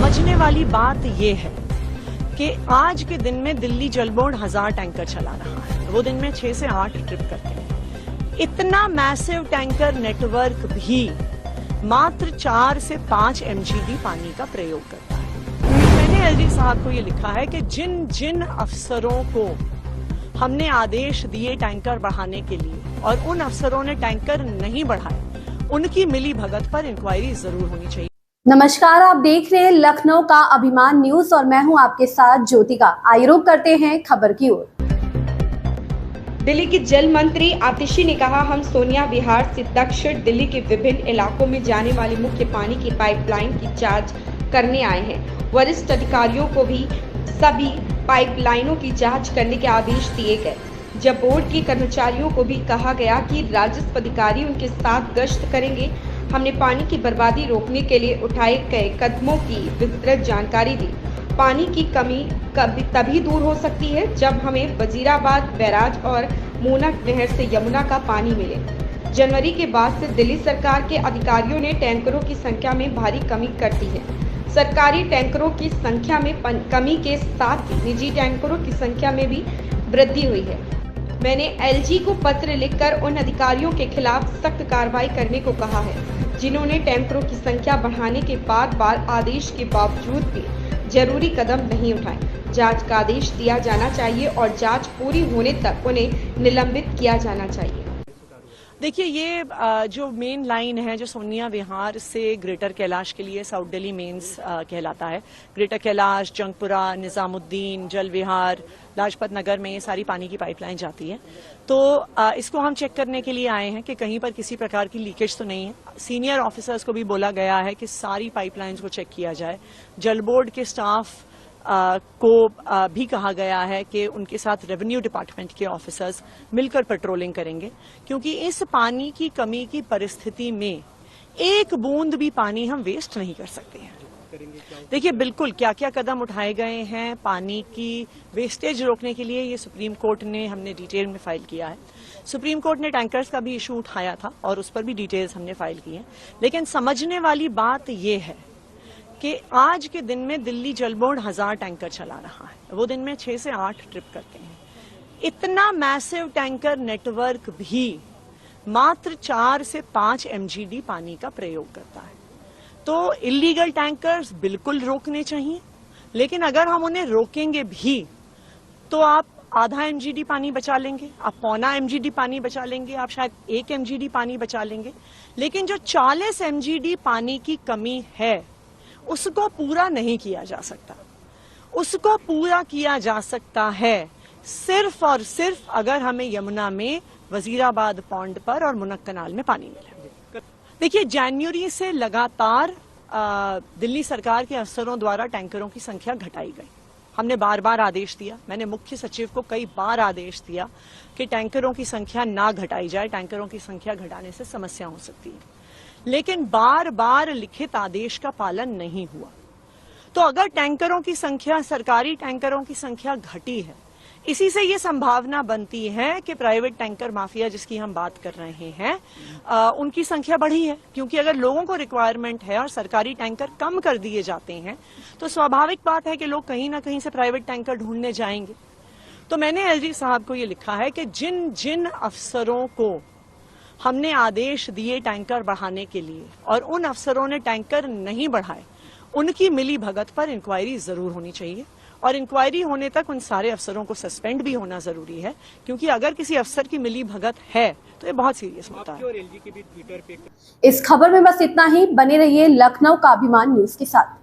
समझने वाली बात ये है कि आज के दिन में दिल्ली जल बोर्ड 1000 टैंकर चला रहा है। वो दिन में 6 से 8 ट्रिप करते हैं। इतना मैसिव टैंकर नेटवर्क भी मात्र 4 से 5 MGD पानी का प्रयोग करता है। मैंने एलजी साहब को ये लिखा है कि जिन जिन अफसरों को हमने आदेश दिए टैंकर बढ़ाने के लिए और उन अफसरों ने टैंकर नहीं बढ़ाए, उनकी मिली भगत पर इंक्वायरी जरूर होनी चाहिए। नमस्कार, आप देख रहे हैं लखनऊ का अभिमान न्यूज और मैं हूं आपके साथ ज्योतिका। आइए रुक करते हैं खबर की ओर। दिल्ली की जल मंत्री आतिशी ने कहा, हम सोनिया विहार से दक्षिण दिल्ली के विभिन्न इलाकों में जाने वाली मुख्य पानी की पाइपलाइन की जांच करने आए हैं। वरिष्ठ अधिकारियों को भी सभी पाइपलाइनों की जांच करने के आदेश दिए गए। जब बोर्ड के कर्मचारियों को भी कहा गया कि राजस्व अधिकारी उनके साथ गश्त करेंगे। हमने पानी की बर्बादी रोकने के लिए उठाए गए कदमों की विस्तृत जानकारी दी। पानी की कमी तभी दूर हो सकती है जब हमें वजीराबाद बैराज और मूनक नहर से यमुना का पानी मिले। जनवरी के बाद से दिल्ली सरकार के अधिकारियों ने टैंकरों की संख्या में भारी कमी कर दी है। सरकारी टैंकरों की संख्या में कमी के साथ ही निजी टैंकरों की संख्या में भी वृद्धि हुई है। मैंने एलजी को पत्र लिखकर उन अधिकारियों के खिलाफ सख्त कार्रवाई करने को कहा है जिन्होंने टैंकरों की संख्या बढ़ाने के बार आदेश के बावजूद भी जरूरी कदम नहीं उठाए। जांच का आदेश दिया जाना चाहिए और जांच पूरी होने तक उन्हें निलंबित किया जाना चाहिए। देखिए, ये जो मेन लाइन है जो सोनिया विहार से ग्रेटर कैलाश के लिए साउथ दिल्ली मेंस कहलाता है, ग्रेटर कैलाश, जंगपुरा, निजामुद्दीन, जल विहार, लाजपत नगर में ये सारी पानी की पाइपलाइन जाती है। तो इसको हम चेक करने के लिए आए हैं कि कहीं पर किसी प्रकार की लीकेज तो नहीं है। सीनियर ऑफिसर्स को भी बोला गया है कि सारी पाइपलाइंस को चेक किया जाए। जल बोर्ड के स्टाफ को भी कहा गया है कि उनके साथ रेवेन्यू डिपार्टमेंट के ऑफिसर्स मिलकर पेट्रोलिंग करेंगे, क्योंकि इस पानी की कमी की परिस्थिति में एक बूंद भी पानी हम वेस्ट नहीं कर सकते हैं। देखिए, बिल्कुल क्या क्या कदम उठाए गए हैं पानी की वेस्टेज रोकने के लिए, ये सुप्रीम कोर्ट ने हमने डिटेल में फाइल किया है। सुप्रीम कोर्ट ने टैंकर्स का भी इशू उठाया था और उस पर भी डिटेल्स हमने फाइल की है। लेकिन समझने वाली बात यह है कि आज के दिन में दिल्ली जल बोर्ड 1000 टैंकर चला रहा है। वो दिन में 6 से 8 ट्रिप करते हैं। इतना मैसिव टैंकर नेटवर्क भी मात्र 4 से 5 MGD पानी का प्रयोग करता है। तो इलीगल टैंकर्स बिल्कुल रोकने चाहिए, लेकिन अगर हम उन्हें रोकेंगे भी तो आप आधा MGD पानी बचा लेंगे, आप पौना MGD पानी बचा लेंगे, आप शायद 1 MGD पानी बचा लेंगे। लेकिन जो 40 MGD पानी की कमी है उसको पूरा नहीं किया जा सकता। उसको पूरा किया जा सकता है सिर्फ और सिर्फ अगर हमें यमुना में वजीराबाद पॉन्ड पर और मुनक कनाल में पानी मिले। देखिए, जनवरी से लगातार दिल्ली सरकार के अफसरों द्वारा टैंकरों की संख्या घटाई गई। हमने बार बार आदेश दिया, मैंने मुख्य सचिव को कई बार आदेश दिया कि टैंकरों की संख्या ना घटाई जाए, टैंकरों की संख्या घटाने से समस्या हो सकती है। लेकिन बार बार लिखित आदेश का पालन नहीं हुआ। तो अगर टैंकरों की संख्या, सरकारी टैंकरों की संख्या घटी है, इसी से ये संभावना बनती है कि प्राइवेट टैंकर माफिया जिसकी हम बात कर रहे हैं उनकी संख्या बढ़ी है। क्योंकि अगर लोगों को रिक्वायरमेंट है और सरकारी टैंकर कम कर दिए जाते हैं तो स्वाभाविक बात है कि लोग कहीं ना कहीं से प्राइवेट टैंकर ढूंढने जाएंगे। तो मैंने एलजी साहब को ये लिखा है कि जिन जिन अफसरों को हमने आदेश दिए टैंकर बढ़ाने के लिए और उन अफसरों ने टैंकर नहीं बढ़ाए, उनकी मिली भगत पर इंक्वायरी जरूर होनी चाहिए। और इंक्वायरी होने तक उन सारे अफसरों को सस्पेंड भी होना जरूरी है, क्योंकि अगर किसी अफसर की मिली भगत है तो ये बहुत सीरियस होता है। इस खबर में बस इतना ही। बने रहिए लखनऊ का अभिमान न्यूज के साथ।